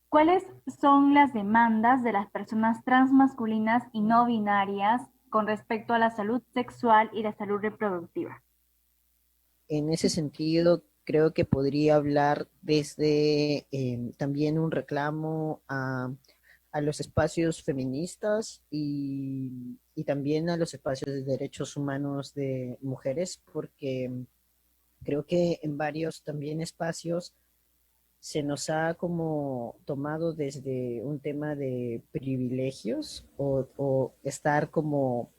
¿Cuáles son las demandas de las personas transmasculinas y no binarias con respecto a la salud sexual y la salud reproductiva? En ese sentido, creo que podría hablar desde también un reclamo a los espacios feministas y también a los espacios de derechos humanos de mujeres, porque creo que en varios también espacios se nos ha como tomado desde un tema de privilegios o estar como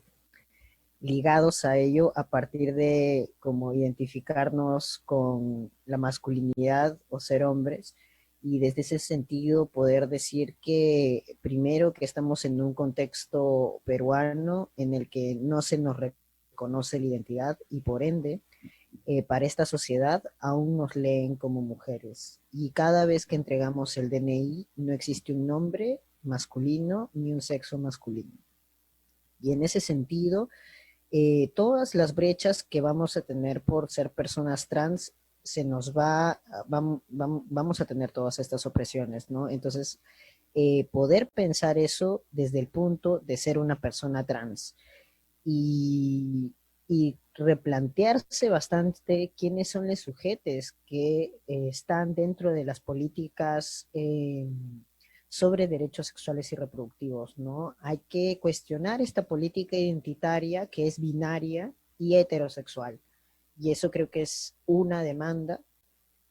ligados a ello a partir de como identificarnos con la masculinidad o ser hombres, y desde ese sentido poder decir que primero que estamos en un contexto peruano en el que no se nos reconoce la identidad y por ende para esta sociedad aún nos leen como mujeres, y cada vez que entregamos el DNI no existe un nombre masculino ni un sexo masculino, y en ese sentido todas las brechas que vamos a tener por ser personas trans, vamos a tener todas estas opresiones, ¿no? Entonces, poder pensar eso desde el punto de ser una persona trans y replantearse bastante quiénes son los sujetos que están dentro de las políticas sobre derechos sexuales y reproductivos, ¿no? Hay que cuestionar esta política identitaria que es binaria y heterosexual, y eso creo que es una demanda,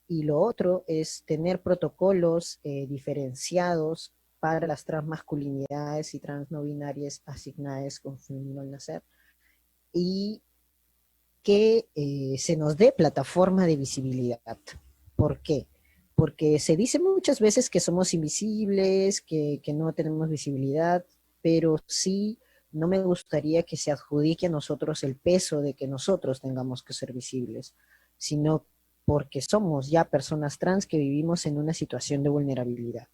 y lo otro es tener protocolos diferenciados para las transmasculinidades y trans no binarias asignadas con femenino al nacer, y que se nos dé plataforma de visibilidad. ¿Por qué? Porque se dice muchas veces que somos invisibles, que no tenemos visibilidad, pero sí no me gustaría que se adjudique a nosotros el peso de que nosotros tengamos que ser visibles, sino porque somos ya personas trans que vivimos en una situación de vulnerabilidad.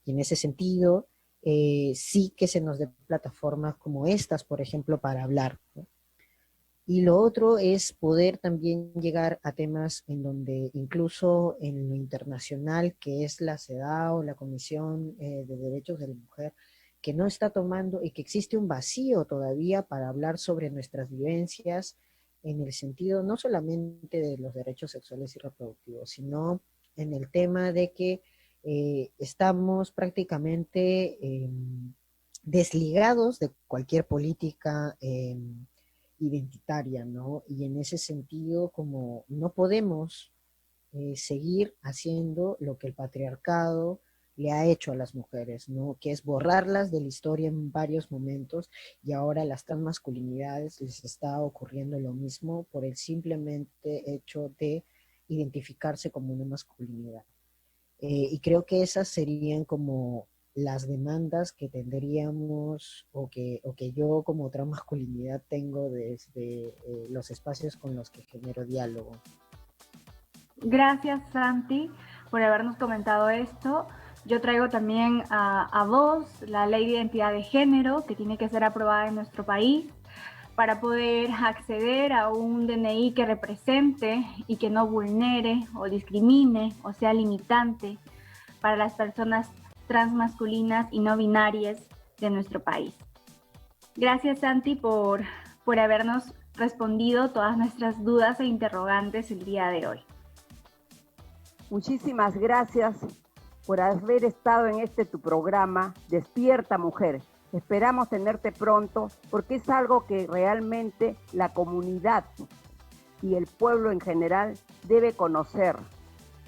Y en ese sentido, sí que se nos dé plataformas como estas, por ejemplo, para hablar, ¿no? Y lo otro es poder también llegar a temas en donde incluso en lo internacional, que es la CEDAW, la Comisión de Derechos de la Mujer, que no está tomando y que existe un vacío todavía para hablar sobre nuestras vivencias en el sentido no solamente de los derechos sexuales y reproductivos, sino en el tema de que estamos prácticamente desligados de cualquier política identitaria, ¿no? Y en ese sentido, como no podemos seguir haciendo lo que el patriarcado le ha hecho a las mujeres, ¿no? Que es borrarlas de la historia en varios momentos, y ahora a las transmasculinidades les está ocurriendo lo mismo por el simplemente hecho de identificarse como una masculinidad. Y creo que esas serían como las demandas que tendríamos o que yo como otra masculinidad tengo desde los espacios con los que genero diálogo. Gracias, Santi, por habernos comentado esto. Yo traigo también a voz la ley de identidad de género que tiene que ser aprobada en nuestro país para poder acceder a un DNI que represente y que no vulnere o discrimine o sea limitante para las personas transmasculinas y no binarias de nuestro país. Gracias, Santi, por por habernos respondido todas nuestras dudas e interrogantes el día de hoy. Muchísimas gracias por haber estado en tu programa, Despierta Mujer. Esperamos tenerte pronto porque es algo que realmente la comunidad y el pueblo en general debe conocer.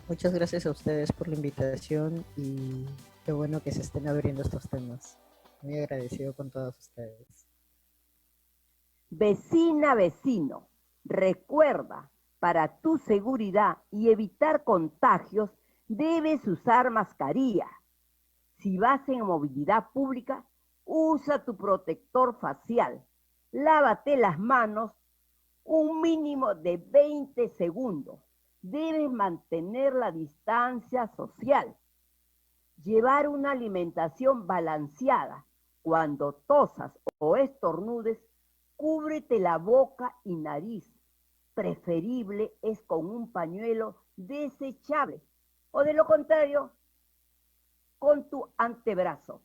Muchas gracias a ustedes por la invitación y qué bueno que se estén abriendo estos temas. Muy agradecido con todos ustedes. Vecina, vecino, recuerda, para tu seguridad y evitar contagios, debes usar mascarilla. Si vas en movilidad pública, usa tu protector facial. Lávate las manos un mínimo de 20 segundos. Debes mantener la distancia social. Llevar una alimentación balanceada. Cuando tosas o estornudes, cúbrete la boca y nariz. Preferible es con un pañuelo desechable o de lo contrario, con tu antebrazo.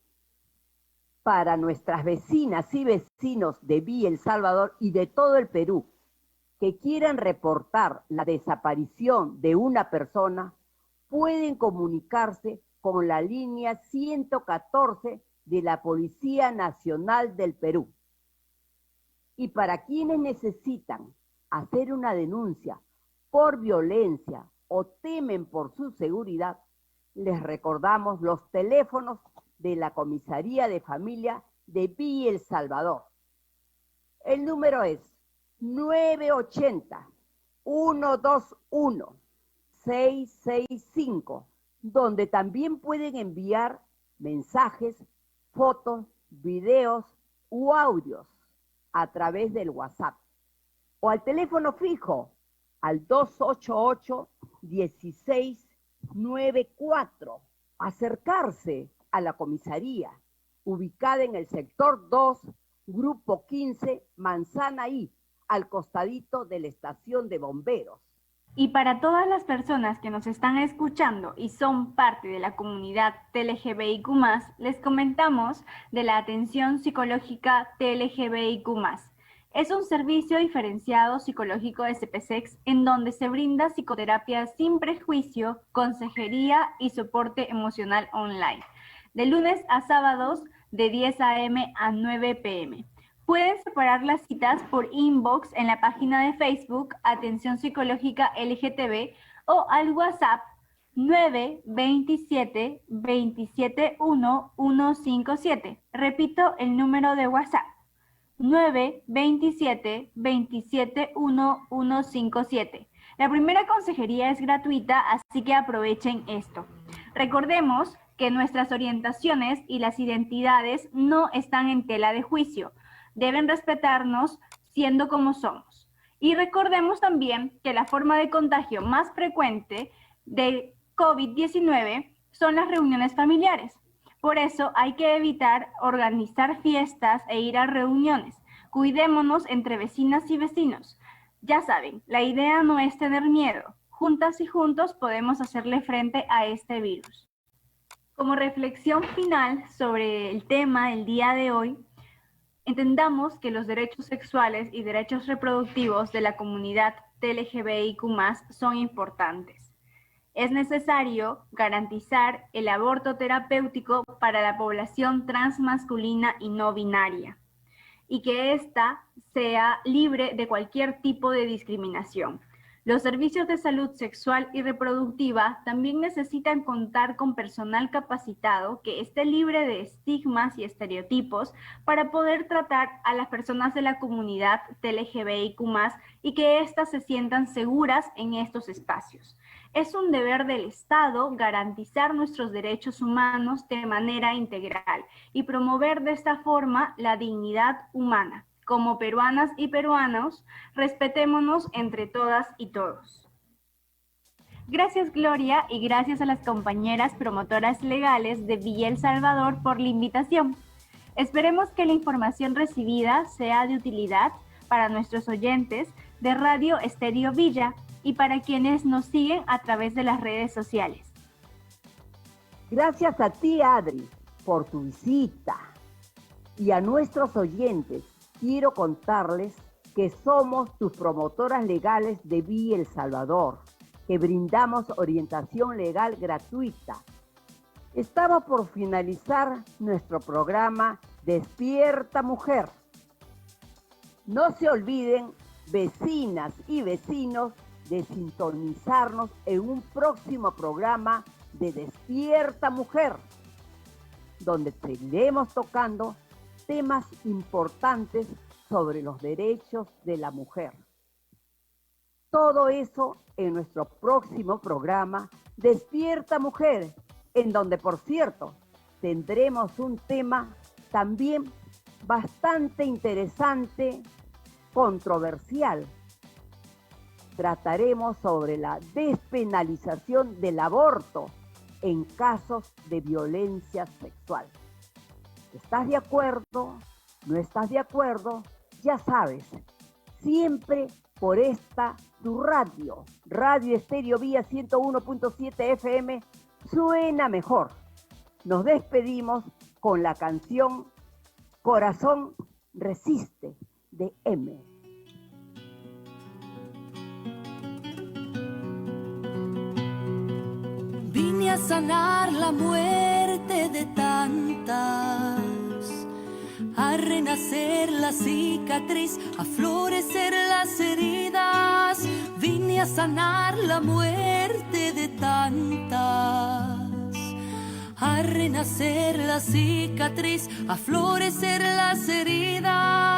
Para nuestras vecinas y vecinos de Villa El Salvador y de todo el Perú que quieran reportar la desaparición de una persona, pueden comunicarse con la línea 114 de la Policía Nacional del Perú. Y para quienes necesitan hacer una denuncia por violencia o temen por su seguridad, les recordamos los teléfonos de la Comisaría de Familia de Villa El Salvador. El número es 980-121-665, donde también pueden enviar mensajes, fotos, videos u audios a través del WhatsApp o al teléfono fijo al 288-1694. Acercarse a la comisaría, ubicada en el sector 2, grupo 15, Manzana I, al costadito de la estación de bomberos. Y para todas las personas que nos están escuchando y son parte de la comunidad TLGBIQ+, les comentamos de la atención psicológica TLGBIQ+. Es un servicio diferenciado psicológico de CPSEX en donde se brinda psicoterapia sin prejuicio, consejería y soporte emocional online, de lunes a sábados de 10 a.m. a 9 p.m. Pueden separar las citas por inbox en la página de Facebook Atención Psicológica LGTB o al WhatsApp 927 271 157. Repito el número de WhatsApp 927 271 157. La primera consejería es gratuita, así que aprovechen esto. Recordemos que nuestras orientaciones y las identidades no están en tela de juicio. Deben respetarnos siendo como somos. Y recordemos también que la forma de contagio más frecuente de COVID-19 son las reuniones familiares. Por eso hay que evitar organizar fiestas e ir a reuniones. Cuidémonos entre vecinas y vecinos. Ya saben, la idea no es tener miedo. Juntas y juntos podemos hacerle frente a este virus. Como reflexión final sobre el tema del día de hoy, entendamos que los derechos sexuales y derechos reproductivos de la comunidad LGBTIQ+ son importantes. Es necesario garantizar el aborto terapéutico para la población transmasculina y no binaria, y que ésta sea libre de cualquier tipo de discriminación. Los servicios de salud sexual y reproductiva también necesitan contar con personal capacitado que esté libre de estigmas y estereotipos para poder tratar a las personas de la comunidad LGBTIQ+ y que éstas se sientan seguras en estos espacios. Es un deber del Estado garantizar nuestros derechos humanos de manera integral y promover de esta forma la dignidad humana. Como peruanas y peruanos, respetémonos entre todas y todos. Gracias, Gloria, y gracias a las compañeras promotoras legales de Villa El Salvador por la invitación. Esperemos que la información recibida sea de utilidad para nuestros oyentes de Radio Estéreo Villa y para quienes nos siguen a través de las redes sociales. Gracias a ti, Adri, por tu visita y a nuestros oyentes. quiero contarles que somos tus promotoras legales de Vía El Salvador, que brindamos orientación legal gratuita. Estamos por finalizar nuestro programa Despierta Mujer. No se olviden, vecinas y vecinos, de sintonizarnos en un próximo programa de Despierta Mujer, donde seguiremos tocando temas importantes sobre los derechos de la mujer. Todo eso en nuestro próximo programa Despierta Mujer, en donde, por cierto, tendremos un tema también bastante interesante, controversial. Trataremos sobre la despenalización del aborto en casos de violencia sexual. ¿Estás de acuerdo? ¿No estás de acuerdo? Ya sabes, siempre por esta tu radio, Radio Estéreo Vía 101.7 FM, suena mejor. Nos despedimos con la canción Corazón Resiste de M. Vine a sanar la muerte de tantas, a renacer la cicatriz, a florecer las heridas. Vine a sanar la muerte de tantas, a renacer la cicatriz, a florecer las heridas.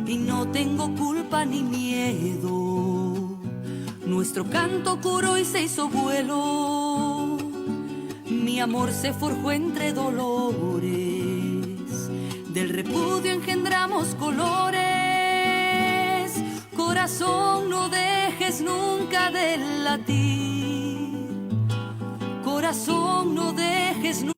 Y no tengo culpa ni miedo, nuestro canto curó y se hizo vuelo. Mi amor se forjó entre dolores, del repudio engendramos colores. Corazón, no dejes nunca de latir. Corazón, no dejes nunca.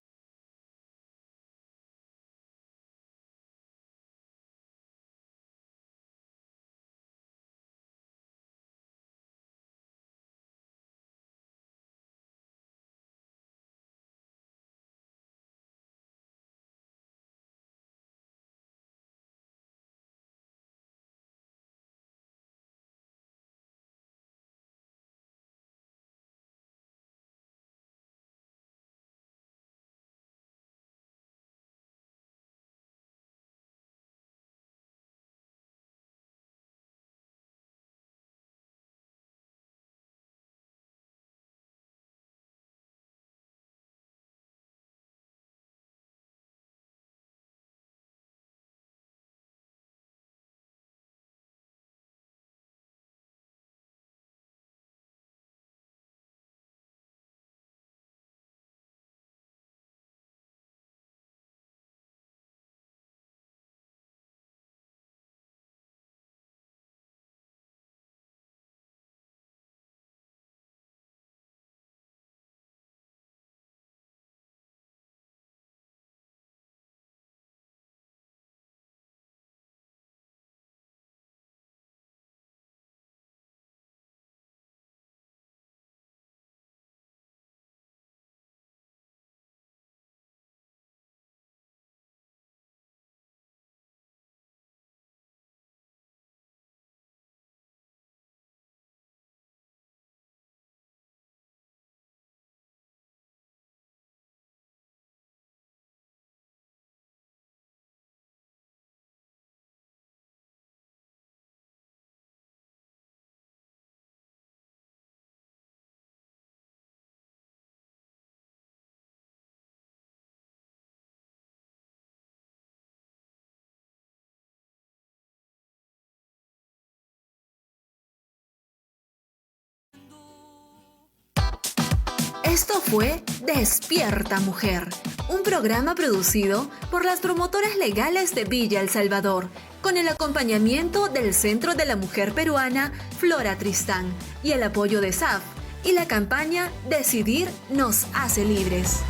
Esto fue Despierta Mujer, un programa producido por las promotoras legales de Villa El Salvador, con el acompañamiento del Centro de la Mujer Peruana Flora Tristán y el apoyo de SAF y la campaña Decidir nos hace libres.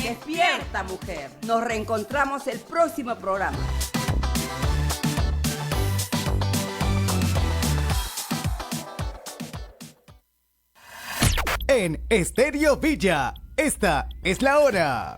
Despierta, mujer. Nos reencontramos el próximo programa. En Estéreo Villa, esta es la hora.